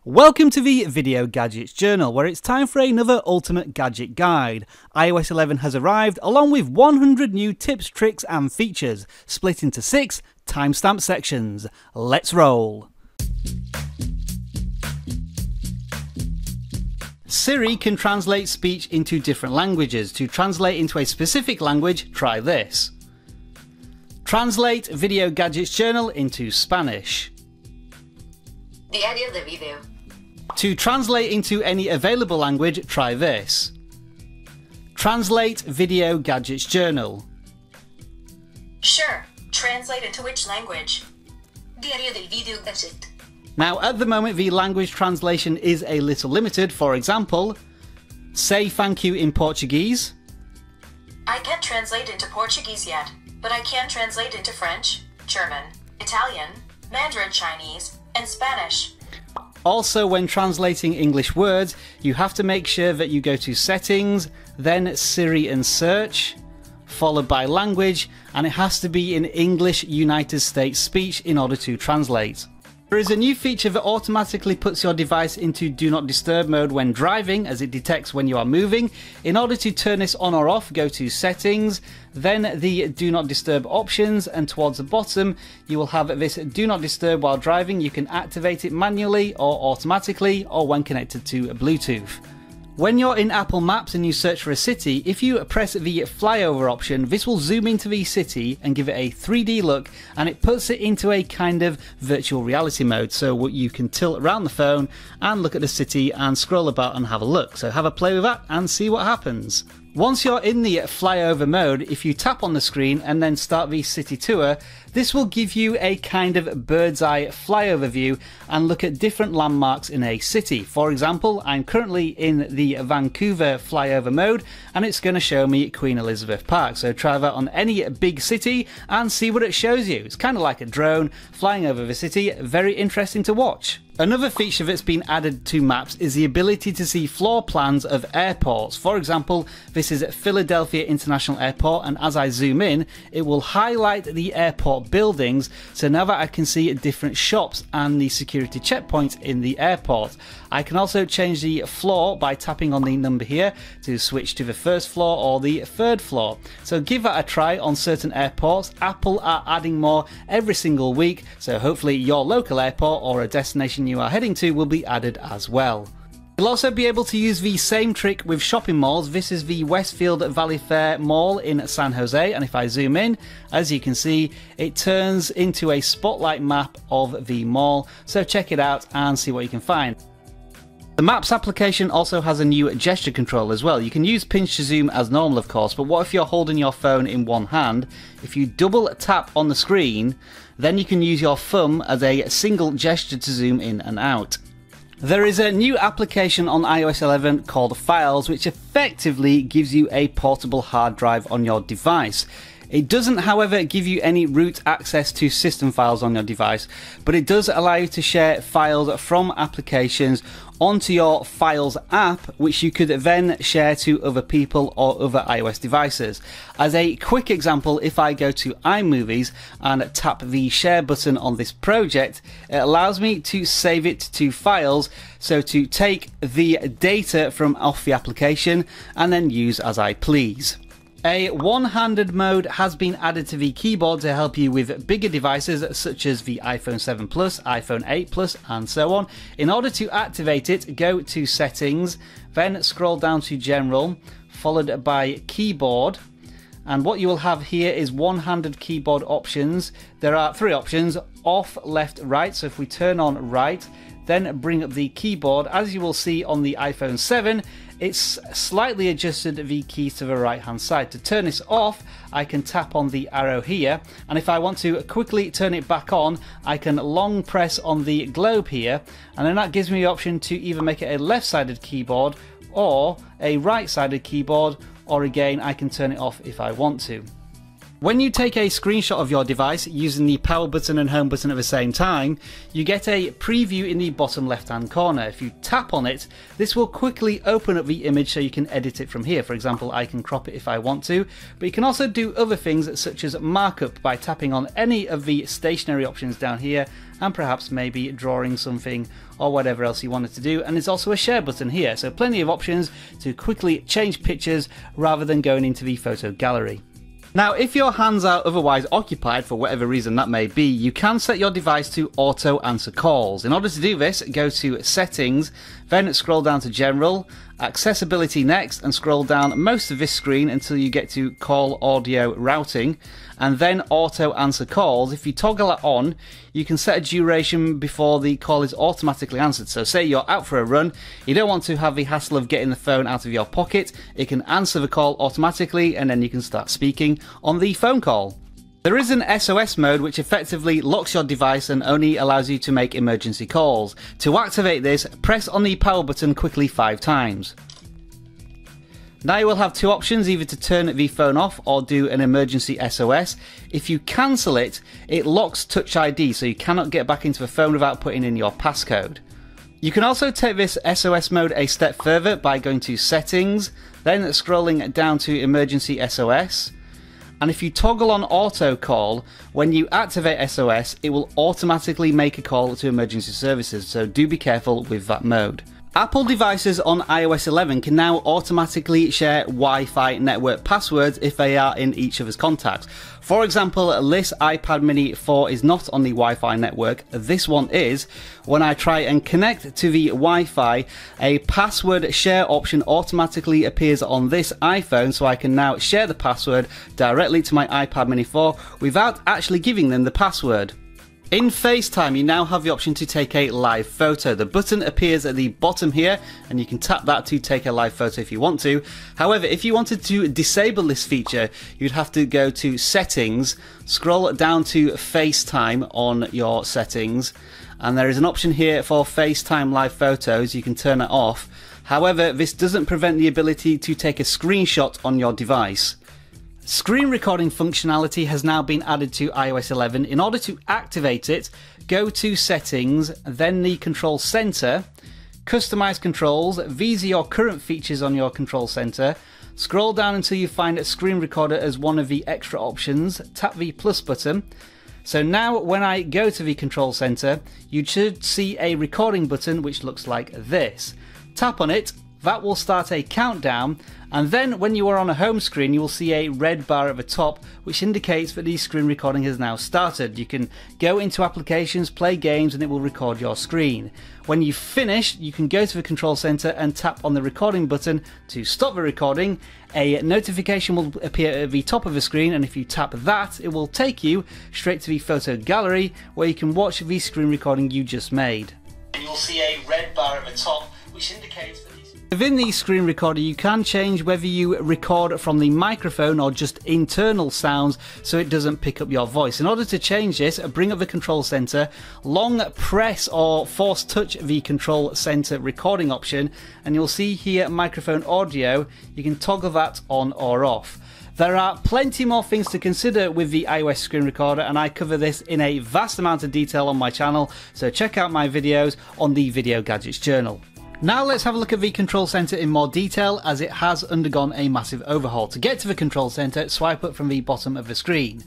Welcome to the Video Gadgets Journal, where it's time for another ultimate gadget guide. iOS 11 has arrived, along with 100 new tips, tricks and features, split into 6 timestamp sections. Let's roll! Siri can translate speech into different languages. To translate into a specific language, try this. Translate Video Gadgets Journal into Spanish. Diario de video. To translate into any available language, try this. Translate Video Gadgets Journal. Sure. Translate into which language? Diario del video gadget. Now, at the moment, the language translation is a little limited. For example, say thank you in Portuguese. I can't translate into Portuguese yet, but I can translate into French, German, Italian, Mandarin Chinese, and Spanish. Also, when translating English words, you have to make sure that you go to Settings, then Siri and Search, followed by Language, and it has to be in English United States speech in order to translate. There is a new feature that automatically puts your device into Do Not Disturb mode when driving, as it detects when you are moving. In order to turn this on or off, go to Settings, then the Do Not Disturb options, and towards the bottom you will have this Do Not Disturb while driving. You can activate it manually or automatically, or when connected to Bluetooth. When you're in Apple Maps and you search for a city, if you press the flyover option, this will zoom into the city and give it a 3D look, and it puts it into a kind of virtual reality mode, so you can tilt around the phone and look at the city and scroll about and have a look. So have a play with that and see what happens. Once you're in the flyover mode, if you tap on the screen and then start the city tour, this will give you a kind of bird's eye flyover view and look at different landmarks in a city. For example, I'm currently in the Vancouver flyover mode and it's going to show me Queen Elizabeth Park. So try that on any big city and see what it shows you. It's kind of like a drone flying over the city. Very interesting to watch. Another feature that's been added to maps is the ability to see floor plans of airports. For example, this is at Philadelphia International Airport, and as I zoom in, it will highlight the airport buildings, so now that I can see different shops and the security checkpoints in the airport. I can also change the floor by tapping on the number here to switch to the first floor or the third floor. So give that a try on certain airports. Apple are adding more every single week, so hopefully your local airport or a destination you are heading to will be added as well. You'll also be able to use the same trick with shopping malls. This is the Westfield Valley Fair Mall in San Jose, and if I zoom in, as you can see, it turns into a spotlight map of the mall. So check it out and see what you can find. The Maps application also has a new gesture control as well. You can use pinch to zoom as normal, of course, but what if you're holding your phone in one hand? If you double tap on the screen, then you can use your thumb as a single gesture to zoom in and out. There is a new application on iOS 11 called Files, which effectively gives you a portable hard drive on your device. It doesn't, however, give you any root access to system files on your device, but it does allow you to share files from applications onto your Files app, which you could then share to other people or other iOS devices. As a quick example, if I go to iMovies and tap the share button on this project, it allows me to save it to files, so to take the data from off the application and then use as I please. A one-handed mode has been added to the keyboard to help you with bigger devices such as the iPhone 7 Plus, iPhone 8 Plus and so on. In order to activate it, go to Settings, then scroll down to General, followed by Keyboard. And what you will have here is one-handed keyboard options. There are 3 options: off, left, right. So if we turn on right, then bring up the keyboard. As you will see on the iPhone 7, it's slightly adjusted the keys to the right hand side. To turn this off, I can tap on the arrow here, and if I want to quickly turn it back on, I can long press on the globe here, and then that gives me the option to either make it a left-sided keyboard or a right-sided keyboard, or again I can turn it off if I want to. When you take a screenshot of your device using the power button and home button at the same time, you get a preview in the bottom left hand corner. If you tap on it, this will quickly open up the image so you can edit it from here. For example, I can crop it if I want to, but you can also do other things such as markup by tapping on any of the stationary options down here and perhaps maybe drawing something or whatever else you wanted to do. And there's also a share button here, so plenty of options to quickly change pictures rather than going into the photo gallery. Now, if your hands are otherwise occupied for whatever reason that may be, you can set your device to auto answer calls. In order to do this, go to Settings, then scroll down to General, Accessibility next, and scroll down most of this screen until you get to Call Audio Routing, and then Auto Answer Calls. If you toggle that on, you can set a duration before the call is automatically answered. So say you're out for a run, you don't want to have the hassle of getting the phone out of your pocket, it can answer the call automatically and then you can start speaking on the phone call. There is an SOS mode which effectively locks your device and only allows you to make emergency calls. To activate this, press on the power button quickly 5 times. Now you will have 2 options, either to turn the phone off or do an emergency SOS. If you cancel it, it locks Touch ID, so you cannot get back into the phone without putting in your passcode. You can also take this SOS mode a step further by going to Settings, then scrolling down to Emergency SOS. And if you toggle on auto call, when you activate SOS, it will automatically make a call to emergency services, so do be careful with that mode. Apple devices on iOS 11 can now automatically share Wi-Fi network passwords if they are in each other's contacts. For example, this iPad mini 4 is not on the Wi-Fi network, this one is. When I try and connect to the Wi-Fi, a password share option automatically appears on this iPhone, so I can now share the password directly to my iPad mini 4 without actually giving them the password. In FaceTime, you now have the option to take a live photo. The button appears at the bottom here, and you can tap that to take a live photo if you want to. However, if you wanted to disable this feature, you'd have to go to Settings, scroll down to FaceTime on your settings, and there is an option here for FaceTime live photos. You can turn it off. However, this doesn't prevent the ability to take a screenshot on your device. Screen recording functionality has now been added to iOS 11. In order to activate it, go to Settings, then the Control Center, Customize Controls. These are your current features on your Control Center. Scroll down until you find a Screen Recorder as one of the extra options. Tap the plus button. So now when I go to the Control Center, you should see a recording button which looks like this. Tap on it. That will start a countdown, and then when you are on a home screen you will see a red bar at the top which indicates that the screen recording has now started. You can go into applications, play games, and it will record your screen. When you've finished, you can go to the control center and tap on the recording button to stop the recording. A notification will appear at the top of the screen, and if you tap that, it will take you straight to the photo gallery where you can watch the screen recording you just made. And you will see a red bar at the top which indicates that within the screen recorder you can change whether you record from the microphone or just internal sounds so it doesn't pick up your voice. In order to change this, bring up the control center, long press or force touch the control center recording option, and you'll see here microphone audio. You can toggle that on or off. There are plenty more things to consider with the iOS screen recorder, and I cover this in a vast amount of detail on my channel, so check out my videos on the Video Gadgets Journal. Now let's have a look at the control center in more detail, as it has undergone a massive overhaul. To get to the control center, swipe up from the bottom of the screen.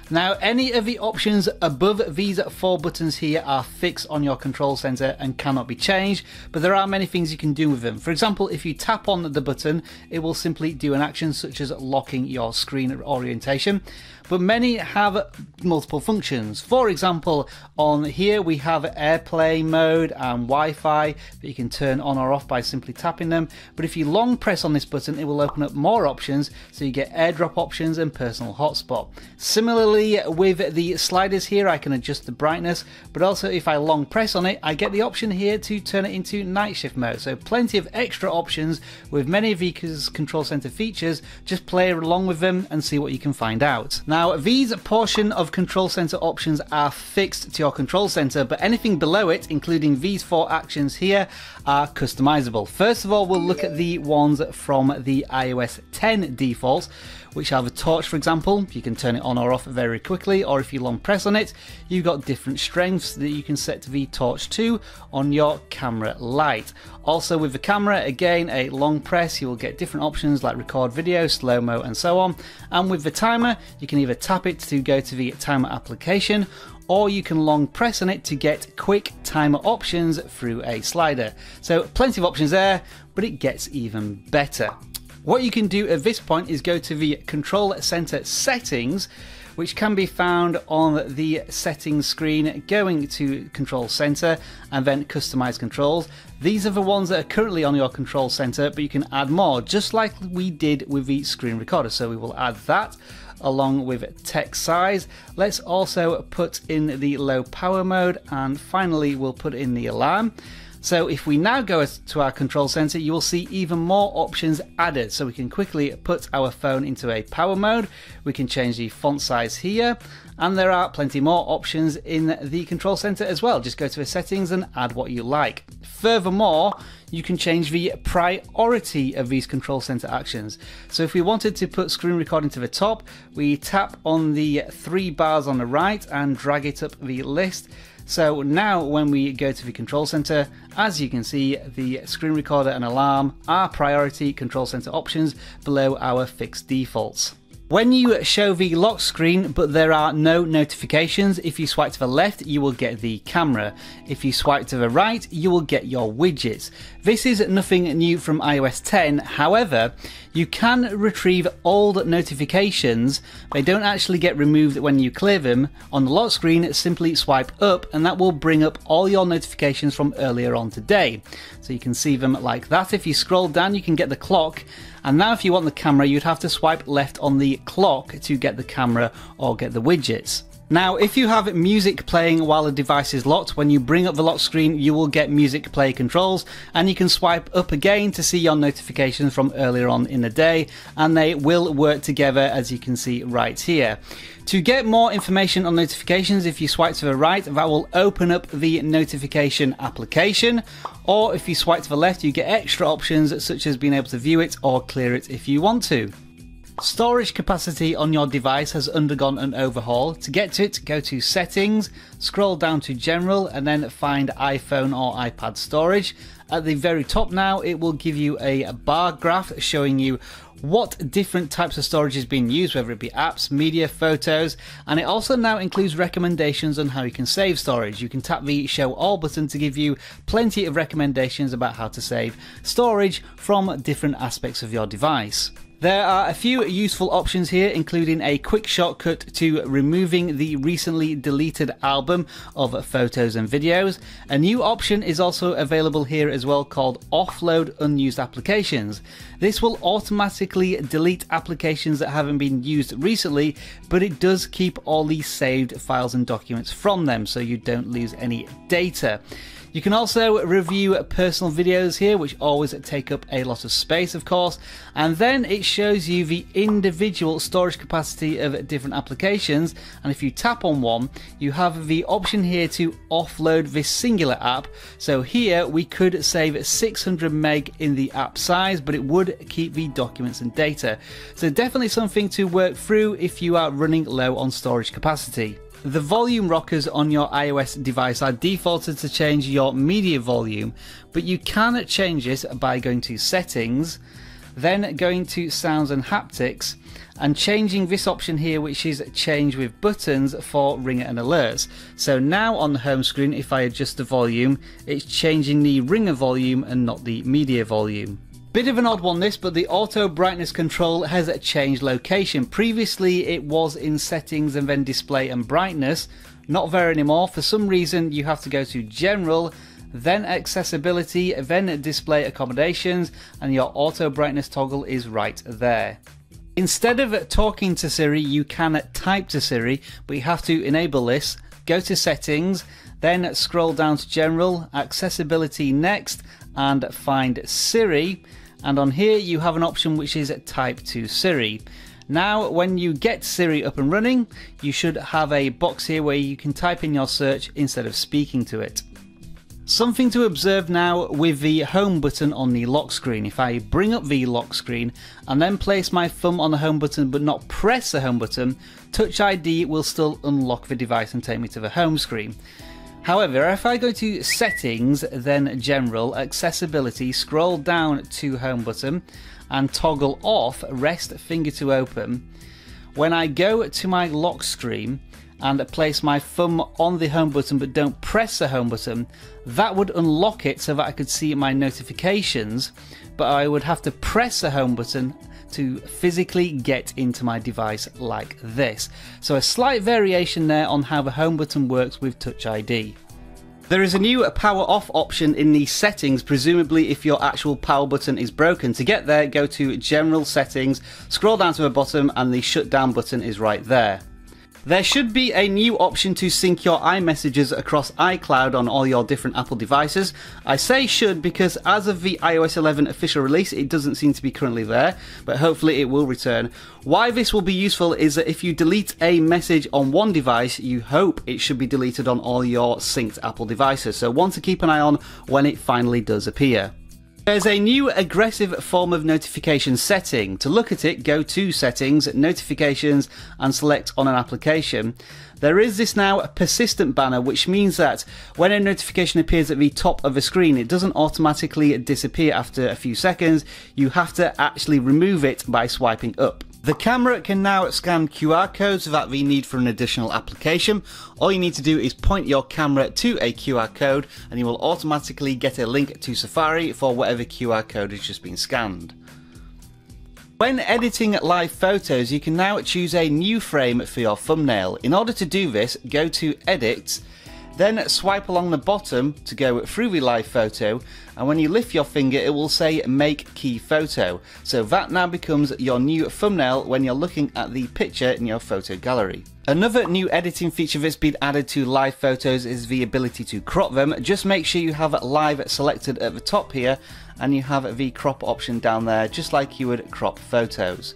Now, any of the options above these 4 buttons here are fixed on your control center and cannot be changed, but there are many things you can do with them. For example, if you tap on the button, it will simply do an action such as locking your screen orientation, but many have multiple functions. For example, on here we have AirPlay mode and Wi-Fi that you can turn on or off by simply tapping them, but if you long press on this button, it will open up more options, so you get AirDrop options and personal hotspot. Similarly, Similarly with the sliders here, I can adjust the brightness, but also if I long press on it, I get the option here to turn it into night shift mode. So plenty of extra options with many of V's control center features. Just play along with them and see what you can find out. Now, V's portion of control center options are fixed to your control center, but anything below it, including V's 4 actions here, are customizable. First of all, we'll look at the ones from the iOS 10 defaults, which have a torch, for example. You can turn it on or off very quickly, or if you long press on it, you've got different strengths that you can set the torch to on your camera light. Also with the camera, again, a long press, you will get different options like record video, slow-mo, and so on. And with the timer, you can either tap it to go to the timer application, or you can long press on it to get quick timer options through a slider. So plenty of options there, but it gets even better. What you can do at this point is go to the control center settings, which can be found on the settings screen, going to control center and then customize controls. These are the ones that are currently on your control center, but you can add more, just like we did with the screen recorder. So we will add that along with text size. Let's also put in the low power mode, and finally we'll put in the alarm. So if we now go to our control center, you will see even more options added. So we can quickly put our phone into a power mode. We can change the font size here, and there are plenty more options in the control center as well. Just go to the settings and add what you like. Furthermore, you can change the priority of these control center actions. So if we wanted to put screen recording to the top, we tap on the 3 bars on the right and drag it up the list. So now when we go to the control center, as you can see, the screen recorder and alarm are priority control center options below our fixed defaults. When you show the lock screen but there are no notifications, if you swipe to the left you will get the camera. If you swipe to the right you will get your widgets. This is nothing new from iOS 10, however you can retrieve old notifications. They don't actually get removed when you clear them. On the lock screen, simply swipe up and that will bring up all your notifications from earlier on today. So you can see them like that. If you scroll down you can get the clock, and now if you want the camera you'd have to swipe left on the clock to get the camera or get the widgets. Now if you have music playing while the device is locked, when you bring up the lock screen you will get music play controls, and you can swipe up again to see your notifications from earlier on in the day, and they will work together as you can see right here. To get more information on notifications, if you swipe to the right that will open up the notification application, or if you swipe to the left you get extra options such as being able to view it or clear it if you want to. Storage capacity on your device has undergone an overhaul. To get to it, go to Settings, scroll down to General, and then find iPhone or iPad storage. At the very top now, it will give you a bar graph showing you what different types of storage is being used, whether it be apps, media, photos, and it also now includes recommendations on how you can save storage. You can tap the Show All button to give you plenty of recommendations about how to save storage from different aspects of your device. There are a few useful options here, including a quick shortcut to removing the recently deleted album of photos and videos. A new option is also available here as well called Offload Unused Applications. This will automatically delete applications that haven't been used recently, but it does keep all these saved files and documents from them so you don't lose any data. You can also review personal videos here, which always take up a lot of space, of course, and then it shows you the individual storage capacity of different applications, and if you tap on one, you have the option here to offload this singular app. So here we could save 600 meg in the app size, but it would keep the documents and data. So definitely something to work through if you are running low on storage capacity. The volume rockers on your iOS device are defaulted to change your media volume, but you can change this by going to Settings, then going to Sounds and Haptics, and changing this option here, which is Change with Buttons, for ringer and alerts. So now on the home screen, if I adjust the volume, it's changing the ringer volume and not the media volume. Bit of an odd one this, but the auto brightness control has changed location. Previously it was in settings and then display and brightness. Not there anymore. For some reason you have to go to General, then accessibility, then display accommodations, and your auto brightness toggle is right there. Instead of talking to Siri, you can type to Siri, but you have to enable this. Go to Settings, then scroll down to General, Accessibility next, and find Siri. And on here you have an option which is Type to Siri. Now when you get Siri up and running, you should have a box here where you can type in your search instead of speaking to it. Something to observe now with the home button on the lock screen. If I bring up the lock screen and then place my thumb on the home button but not press the home button, Touch ID will still unlock the device and take me to the home screen. However, if I go to Settings, then General, Accessibility, scroll down to Home button and toggle off Rest Finger to Open, when I go to my lock screen and place my thumb on the home button but don't press the home button, that would unlock it so that I could see my notifications, but I would have to press the home button to physically get into my device like this. So a slight variation there on how the home button works with Touch ID. There is a new power off option in the settings, presumably if your actual power button is broken. To get there, go to General Settings, scroll down to the bottom and the shutdown button is right there. There should be a new option to sync your iMessages across iCloud on all your different Apple devices. I say should because as of the iOS 11 official release, it doesn't seem to be currently there, but hopefully it will return. Why this will be useful is that if you delete a message on one device, you hope it should be deleted on all your synced Apple devices. So one to keep an eye on when it finally does appear. There's a new aggressive form of notification setting. To look at it, go to Settings, Notifications and select on an application. There is this now persistent banner, which means that when a notification appears at the top of the screen, it doesn't automatically disappear after a few seconds. You have to actually remove it by swiping up. The camera can now scan QR codes without the need for an additional application. All you need to do is point your camera to a QR code and you will automatically get a link to Safari for whatever QR code has just been scanned. When editing live photos, you can now choose a new frame for your thumbnail. In order to do this, go to Edit, then swipe along the bottom to go through the live photo, and when you lift your finger it will say Make Key Photo. So that now becomes your new thumbnail when you're looking at the picture in your photo gallery. Another new editing feature that's been added to live photos is the ability to crop them. Just make sure you have live selected at the top here and you have the crop option down there, just like you would crop photos.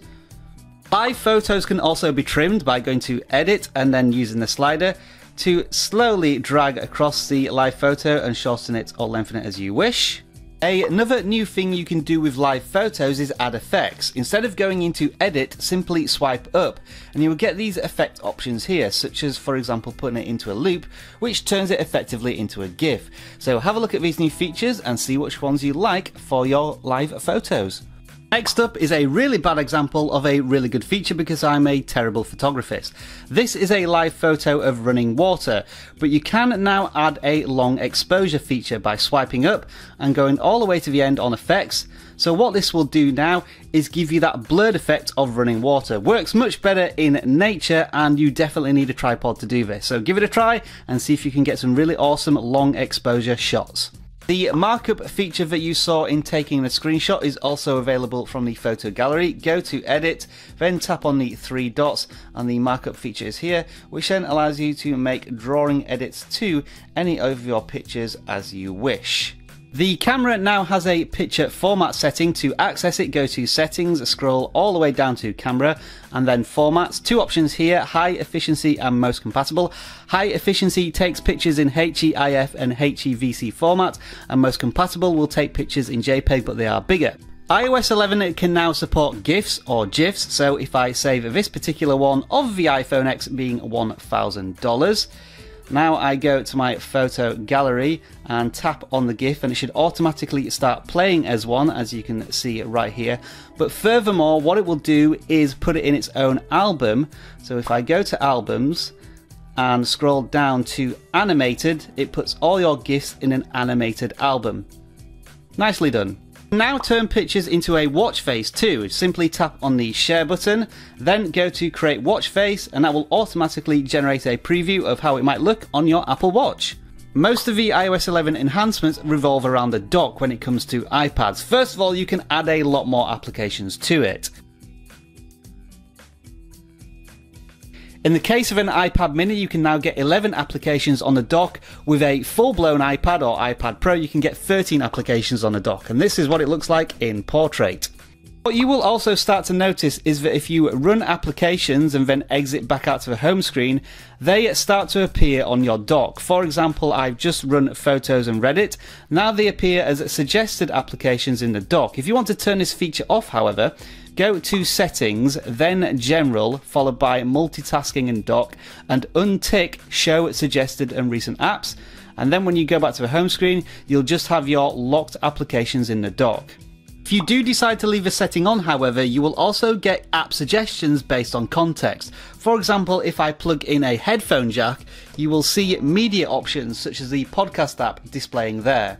Live photos can also be trimmed by going to Edit and then using the slider to slowly drag across the live photo and shorten it or lengthen it as you wish. Another new thing you can do with live photos is add effects. Instead of going into Edit, simply swipe up and you will get these effect options here, such as for example putting it into a loop, which turns it effectively into a GIF. So have a look at these new features and see which ones you like for your live photos. Next up is a really bad example of a really good feature because I'm a terrible photographist. This is a live photo of running water, but you can now add a long exposure feature by swiping up and going all the way to the end on effects. So what this will do now is give you that blurred effect of running water. Works much better in nature and you definitely need a tripod to do this. So give it a try and see if you can get some really awesome long exposure shots. The markup feature that you saw in taking the screenshot is also available from the photo gallery. Go to Edit, then tap on the three dots and the markup feature is here, which then allows you to make drawing edits to any of your pictures as you wish. The camera now has a picture format setting. To access it, go to Settings, scroll all the way down to Camera, and then Formats. Two options here, High Efficiency and Most Compatible. High Efficiency takes pictures in HEIF and HEVC format, and Most Compatible will take pictures in JPEG, but they are bigger. iOS 11 can now support GIFs or GIFs, so if I save this particular one of the iPhone X being $1,000, now I go to my photo gallery and tap on the GIF and it should automatically start playing as one, as you can see right here. But furthermore, what it will do is put it in its own album. So if I go to Albums and scroll down to Animated, it puts all your GIFs in an animated album. Nicely done. Now turn pictures into a watch face too. Simply tap on the share button, then go to create watch face, and that will automatically generate a preview of how it might look on your Apple Watch. Most of the iOS 11 enhancements revolve around the dock when it comes to iPads. First of all, you can add a lot more applications to it. In the case of an iPad mini, you can now get 11 applications on the dock. With a full-blown iPad or iPad Pro, you can get 13 applications on the dock, and this is what it looks like in portrait. What you will also start to notice is that if you run applications and then exit back out to the home screen, they start to appear on your dock. For example, I've just run Photos and Reddit. Now they appear as suggested applications in the dock. If you want to turn this feature off, however, go to Settings, then General, followed by Multitasking and Dock, and untick Show Suggested and Recent Apps. And then when you go back to the home screen, you'll just have your locked applications in the dock. If you do decide to leave a setting on, however, you will also get app suggestions based on context. For example, if I plug in a headphone jack, you will see media options such as the podcast app displaying there.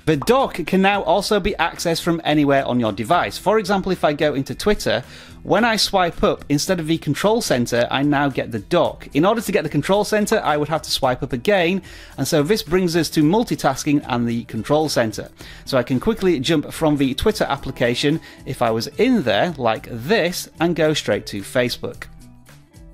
The dock can now also be accessed from anywhere on your device. For example, if I go into Twitter, when I swipe up, instead of the control center, I now get the dock. In order to get the control center, I would have to swipe up again, and so this brings us to multitasking and the control center. So I can quickly jump from the Twitter application, if I was in there, like this, and go straight to Facebook.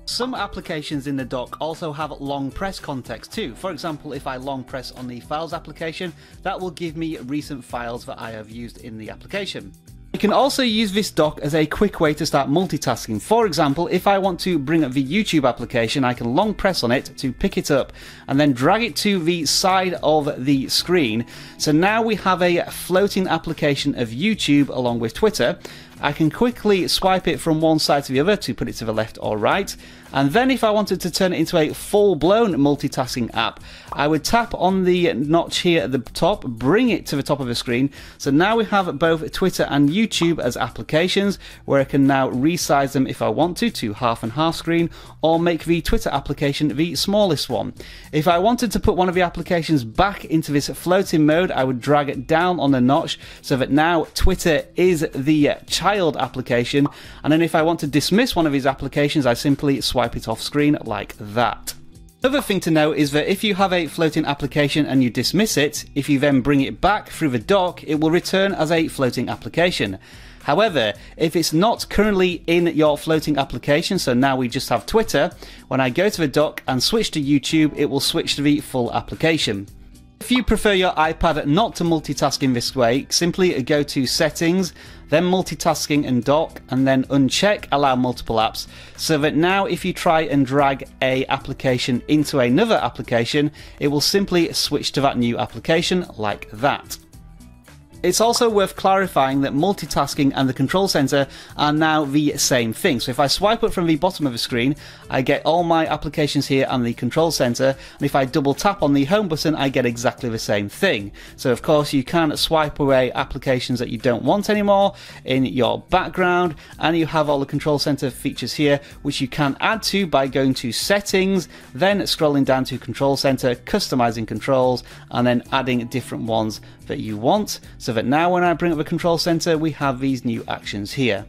Some applications in the dock also have long press context too. For example, if I long press on the Files application, that will give me recent files that I have used in the application. You can also use this dock as a quick way to start multitasking. For example, if I want to bring up the YouTube application, I can long press on it to pick it up and then drag it to the side of the screen. So now we have a floating application of YouTube along with Twitter. I can quickly swipe it from one side to the other to put it to the left or right. And then if I wanted to turn it into a full-blown multitasking app, I would tap on the notch here at the top, bring it to the top of the screen. So now we have both Twitter and YouTube as applications, where I can now resize them if I want to half and half screen, or make the Twitter application the smallest one. If I wanted to put one of the applications back into this floating mode, I would drag it down on the notch so that now Twitter is the child application, and then if I want to dismiss one of these applications, I simply swipe it off screen like that. Another thing to note is that if you have a floating application and you dismiss it, if you then bring it back through the dock, it will return as a floating application. However, if it's not currently in your floating application, so now we just have Twitter, when I go to the dock and switch to YouTube, it will switch to the full application. If you prefer your iPad not to multitask in this way, simply go to Settings, then Multitasking and Dock, and then uncheck Allow Multiple Apps, so that now if you try and drag a application into another application, it will simply switch to that new application like that. It's also worth clarifying that multitasking and the control center are now the same thing. So if I swipe up from the bottom of the screen, I get all my applications here and the control center. And if I double tap on the home button, I get exactly the same thing. So of course you can swipe away applications that you don't want anymore in your background, and you have all the control center features here, which you can add to by going to Settings, then scrolling down to Control Center, customizing controls, and then adding different ones that you want, so that now when I bring up the control center, we have these new actions here.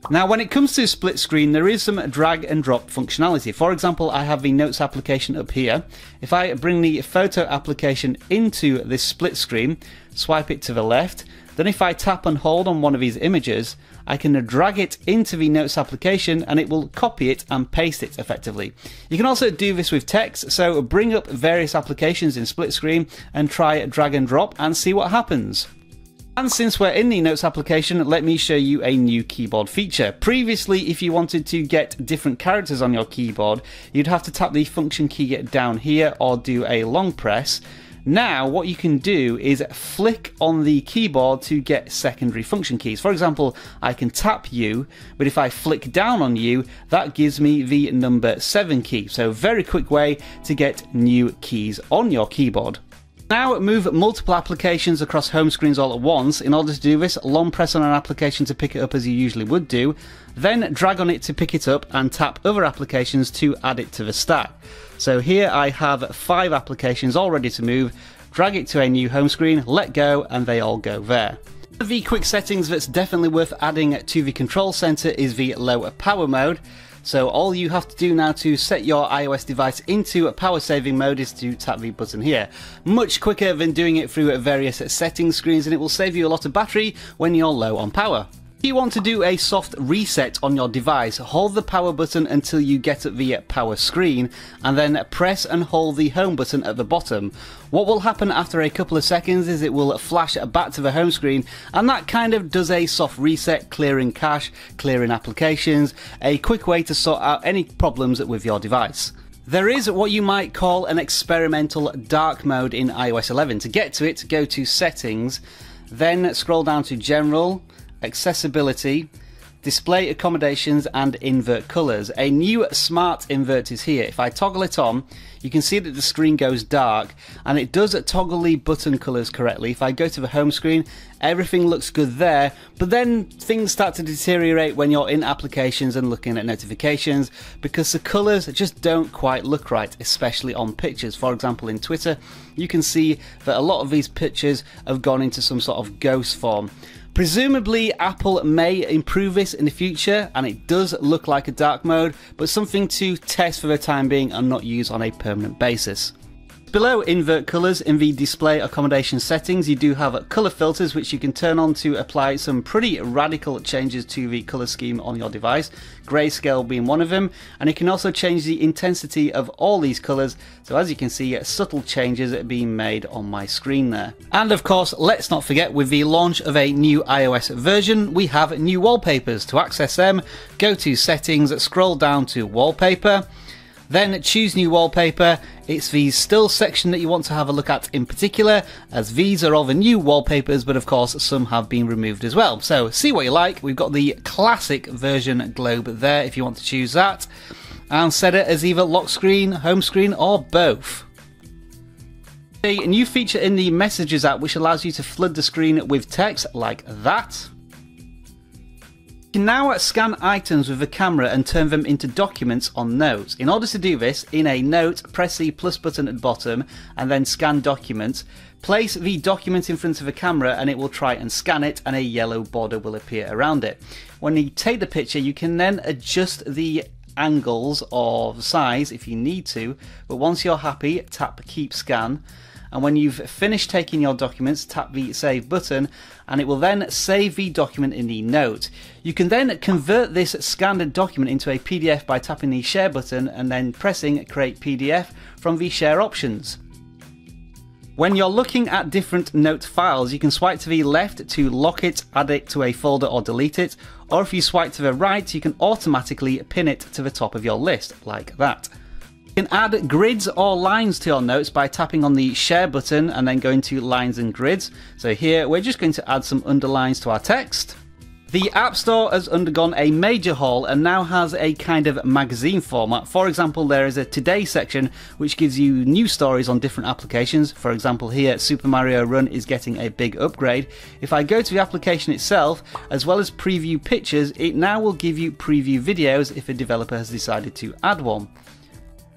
Now when it comes to split screen, there is some drag and drop functionality. For example, I have the Notes application up here. If I bring the Photo application into this split screen, swipe it to the left, then if I tap and hold on one of these images, I can drag it into the Notes application and it will copy it and paste it effectively. You can also do this with text, so bring up various applications in split screen and try drag and drop and see what happens. And since we're in the Notes application, let me show you a new keyboard feature. Previously, if you wanted to get different characters on your keyboard, you'd have to tap the function key down here or do a long press. Now what you can do is flick on the keyboard to get secondary function keys. For example, I can tap U, but if I flick down on U, that gives me the number 7 key. So very quick way to get new keys on your keyboard. Now move multiple applications across home screens all at once. In order to do this, long press on an application to pick it up as you usually would do, then drag on it to pick it up and tap other applications to add it to the stack. So here I have 5 applications all ready to move, drag it to a new home screen, let go, and they all go there. One of the quick settings that's definitely worth adding to the control center is the low power mode. So all you have to do now to set your iOS device into power saving mode is to tap the button here. Much quicker than doing it through various settings screens, and it will save you a lot of battery when you're low on power. If you want to do a soft reset on your device, hold the power button until you get at the power screen and then press and hold the home button at the bottom. What will happen after a couple of seconds is it will flash back to the home screen, and that kind of does a soft reset, clearing cache, clearing applications, a quick way to sort out any problems with your device. There is what you might call an experimental dark mode in iOS 11. To get to it, go to Settings, then scroll down to General, Accessibility, Display Accommodations and Invert Colors. A new smart invert is here. If I toggle it on, you can see that the screen goes dark, and it does toggle the button colors correctly. If I go to the home screen, everything looks good there, but then things start to deteriorate when you're in applications and looking at notifications, because the colors just don't quite look right, especially on pictures. For example, in Twitter, you can see that a lot of these pictures have gone into some sort of ghost form. Presumably Apple may improve this in the future, and it does look like a dark mode, but something to test for the time being and not use on a permanent basis. Below invert colors in the display accommodation settings, you do have color filters which you can turn on to apply some pretty radical changes to the color scheme on your device, grayscale being one of them, and you can also change the intensity of all these colors. So as you can see, subtle changes are being made on my screen there. And of course, let's not forget, with the launch of a new iOS version, we have new wallpapers. To access them, go to Settings, scroll down to Wallpaper, then choose New Wallpaper. It's the Still section that you want to have a look at in particular, as these are all the new wallpapers, but of course some have been removed as well. So see what you like. We've got the classic version globe there if you want to choose that, and set it as either lock screen, home screen or both. A new feature in the Messages app which allows you to flood the screen with text like that. You can now scan items with the camera and turn them into documents on Notes. In order to do this, in a note, press the plus button at the bottom and then scan document. Place the document in front of the camera and it will try and scan it, and a yellow border will appear around it. When you take the picture, you can then adjust the angles or size if you need to, but once you're happy, tap Keep Scan. And when you've finished taking your documents, tap the Save button, and it will then save the document in the note. You can then convert this scanned document into a PDF by tapping the Share button and then pressing Create PDF from the Share options. When you're looking at different note files, you can swipe to the left to lock it, add it to a folder or delete it, or if you swipe to the right, you can automatically pin it to the top of your list, like that. You can add grids or lines to your notes by tapping on the Share button and then going to Lines and Grids. So here we're just going to add some underlines to our text. The App Store has undergone a major haul and now has a kind of magazine format. For example, there is a Today section which gives you news stories on different applications. For example, here Super Mario Run is getting a big upgrade. If I go to the application itself, as well as preview pictures, it now will give you preview videos if a developer has decided to add one.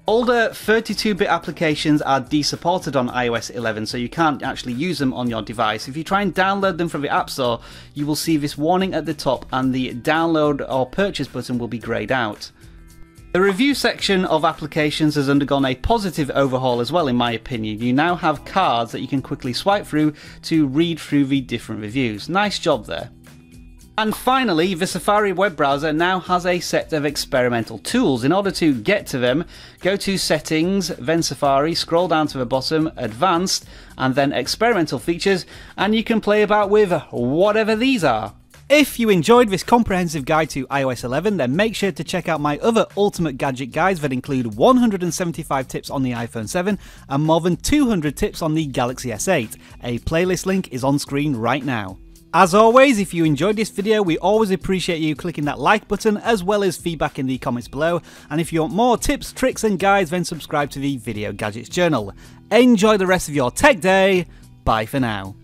Older 32-bit applications are desupported on iOS 11, so you can't actually use them on your device. If you try and download them from the App Store, you will see this warning at the top and the download or purchase button will be greyed out. The review section of applications has undergone a positive overhaul as well, in my opinion. You now have cards that you can quickly swipe through to read through the different reviews. Nice job there. And finally, the Safari web browser now has a set of experimental tools. In order to get to them, go to Settings, then Safari, scroll down to the bottom, Advanced, and then Experimental Features, and you can play about with whatever these are. If you enjoyed this comprehensive guide to iOS 11, then make sure to check out my other ultimate gadget guides that include 175 tips on the iPhone 7 and more than 200 tips on the Galaxy S8. A playlist link is on screen right now. As always, if you enjoyed this video, we always appreciate you clicking that like button as well as feedback in the comments below, and if you want more tips, tricks and guides, then subscribe to the Video Gadgets Journal. Enjoy the rest of your tech day, bye for now.